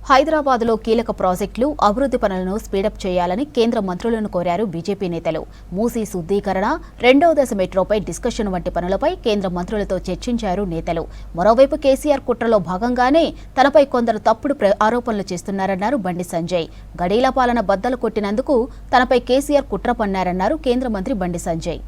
హైదరాబాద్లో కీలక ప్రాజెక్టులు అభివృద్ధి పనులను స్పీడప్ చేయాలని కేంద్ర మంత్రులను కోరారు బీజేపీ నేతలు. మూసీ శుద్ధీకరణ, రెండవ దశ మెట్రోపై డిస్కషన్ వంటి పనులపై కేంద్ర మంత్రులతో చర్చించారు నేతలు. మరోవైపు కేసీఆర్ కుట్రలో భాగంగానే తనపై కొందరు తప్పుడు ఆరోపణలు చేస్తున్నారన్నారు బండి సంజయ్. గడీల పాలన బద్దలు కొట్టినందుకు తనపై కేసీఆర్ కుట్ర పన్నారన్నారు కేంద్ర మంత్రి బండి సంజయ్.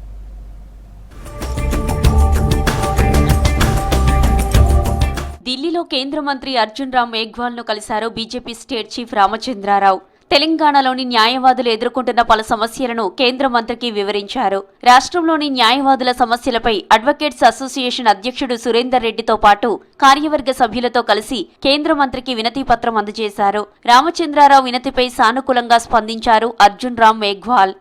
ఢిల్లీలో కేంద్ర మంత్రి అర్జున్ రామ్ మేఘ్వాల్ ను కలిశారు బీజేపీ స్టేట్ చీఫ్ రామచంద్రారావు. తెలంగాణలోని న్యాయవాదులు ఎదుర్కొంటున్న పలు సమస్యలను కేంద్ర మంత్రికి వివరించారు. రాష్ట్రంలోని న్యాయవాదుల సమస్యలపై అడ్వకేట్స్ అసోసియేషన్ అధ్యక్షుడు సురేందర్ రెడ్డితో పాటు కార్యవర్గ సభ్యులతో కలిసి కేంద్ర మంత్రికి వినతి పత్రం అందజేశారు. రామచంద్రారావు వినతిపై సానుకూలంగా స్పందించారు అర్జున్ రామ్ మేఘ్వాల్.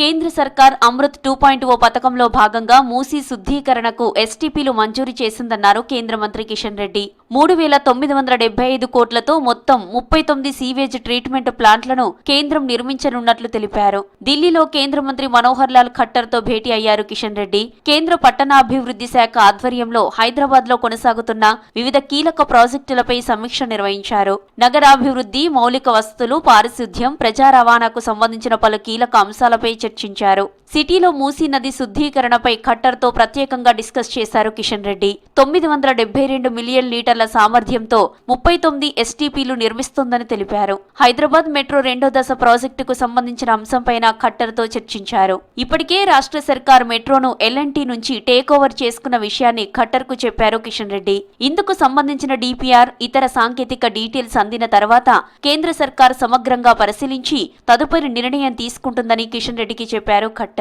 కేంద్ర సర్కార్ అమృత్ 2.0 పథకంలో భాగంగా మూసీ శుద్ధీకరణకు ఎస్టీపీలు మంజూరు చేసిందన్నారు కేంద్ర మంత్రి కిషన్ రెడ్డి. 3,975 కోట్లతో మొత్తం 39 సీవేజ్ ట్రీట్మెంట్ ప్లాంట్లను కేంద్రం నిర్మించనున్నట్లు తెలిపారు. ఢిల్లీలో కేంద్ర మంత్రి మనోహర్ లాల్ ఖట్టర్ తో భేటీ అయ్యారు కిషన్ రెడ్డి. కేంద్ర పట్టణాభివృద్ధి శాఖ ఆధ్వర్యంలో హైదరాబాద్ లో కొనసాగుతున్న వివిధ కీలక ప్రాజెక్టులపై సమీక్ష నిర్వహించారు. నగరాభివృద్ధి, మౌలిక వసతులు, పారిశుద్ధ్యం, ప్రజా రవాణాకు సంబంధించిన పలు కీలక అంశాలపై చర్చించారు. సిటీలో మూసీ నది శుద్ధీకరణపై ఖట్టర్తో ప్రత్యేకంగా డిస్కస్ చేశారు కిషన్ రెడ్డి. 972 మిలియన్ లీటర్ల సామర్థ్యంతో 39 ఎస్టీపీలు నిర్మిస్తోందని తెలిపారు. హైదరాబాద్ మెట్రో రెండో దశ ప్రాజెక్టుకు సంబంధించిన అంశంపైన ఖట్టర్తో చర్చించారు. ఇప్పటికే రాష్ట్ర సర్కార్ మెట్రోను ఎల్ఎన్టీ నుంచి టేక్ ఓవర్ చేసుకున్న విషయాన్ని ఖట్టర్కు చెప్పారు కిషన్ రెడ్డి. ఇందుకు సంబంధించిన డిపిఆర్, ఇతర సాంకేతిక డీటెయిల్స్ అందిన తర్వాత కేంద్ర సర్కార్ సమగ్రంగా పరిశీలించి తదుపరి నిర్ణయం తీసుకుంటుందని కిషన్ రెడ్డికి చెప్పారు ఖట్టర్.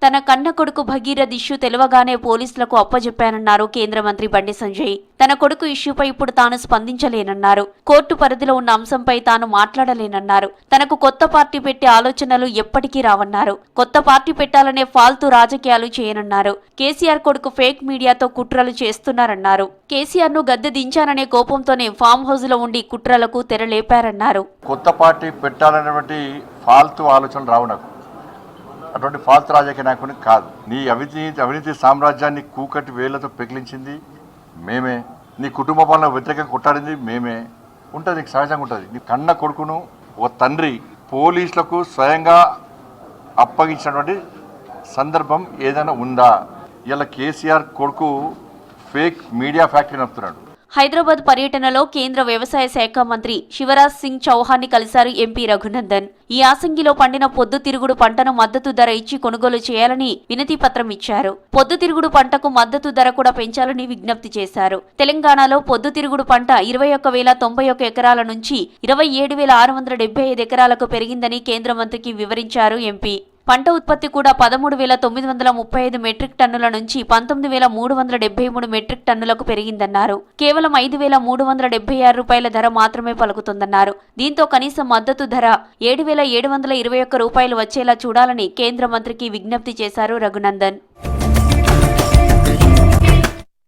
తన కన్న కొడుకు భగీరథ్ ఇష్యూ తెలవగానే పోలీసులకు అప్పజెప్పానన్నారు కేంద్ర మంత్రి బండి సంజయ్. తన కొడుకు ఇష్యూపై ఇప్పుడు తాను స్పందించలేనన్నారు. కోర్టు పరిధిలో ఉన్న అంశంపై తాను మాట్లాడలేనన్నారు. తనకు కొత్త పార్టీ పెట్టే ఆలోచనలు ఎప్పటికీ రావన్నారు. కొత్త పార్టీ పెట్టాలనే ఫాల్తూ రాజకీయాలు చేయనన్నారు. కేసీఆర్ కొడుకు ఫేక్ మీడియాతో కుట్రలు చేస్తున్నారన్నారు. కేసీఆర్ ను గద్దె దించాననే కోపంతోనే ఫామ్ హౌస్ లో ఉండి కుట్రలకు తెరలేపారన్నారు. కొత్త పార్టీ పెట్టాలనేటువంటి ఫాల్తూ ఆలోచనలు రావు నాకు. అటువంటి ఫాల్తు రాజకీయ నాయకుని కాదు. నీ అవినీతి సామ్రాజ్యాన్ని కూకటి వేళ్లతో పెకిలించింది మేమే. నీ కుటుంబ పాలన వ్యతిరేకంగా కొట్టాడింది మేమే. ఉంటుంది, నీకు సహజంగా ఉంటుంది. నీ కన్న కొడుకును ఒక తండ్రి పోలీసులకు స్వయంగా అప్పగించినటువంటి సందర్భం ఏదైనా ఉందా? ఇలా కేసీఆర్ కొడుకు ఫేక్ మీడియా ఫ్యాక్టరీ నడుపుతున్నాడు. హైదరాబాద్ పర్యటనలో కేంద్ర వ్యవసాయ శాఖ మంత్రి శివరాజ్ సింగ్ చౌహాన్ ని కలిశారు ఎంపీ రఘునందన్. ఈ యాసంగిలో పండిన పొద్దుతిరుగుడు పంటను మద్దతు ధర ఇచ్చి కొనుగోలు చేయాలని వినతి పత్రం ఇచ్చారు. పొద్దుతిరుగుడు పంటకు మద్దతు ధర కూడా పెంచాలని విజ్ఞప్తి చేశారు. తెలంగాణలో పొద్దుతిరుగుడు పంట 21,091 ఎకరాల నుంచి 27,675 ఎకరాలకు పెరిగిందని కేంద్ర మంత్రికి వివరించారు ఎంపీ. పంట ఉత్పత్తి కూడా 13,935 మెట్రిక్ టన్నుల నుంచి 19,373 మెట్రిక్ టన్నులకు పెరిగిందన్నారు. కేవలం 5,376 రూపాయల ధర మాత్రమే పలుకుతుందన్నారు. దీంతో కనీస మద్దతు ధర 7,721 రూపాయలు వచ్చేలా చూడాలని కేంద్ర మంత్రికి విజ్ఞప్తి చేశారు రఘునందన్.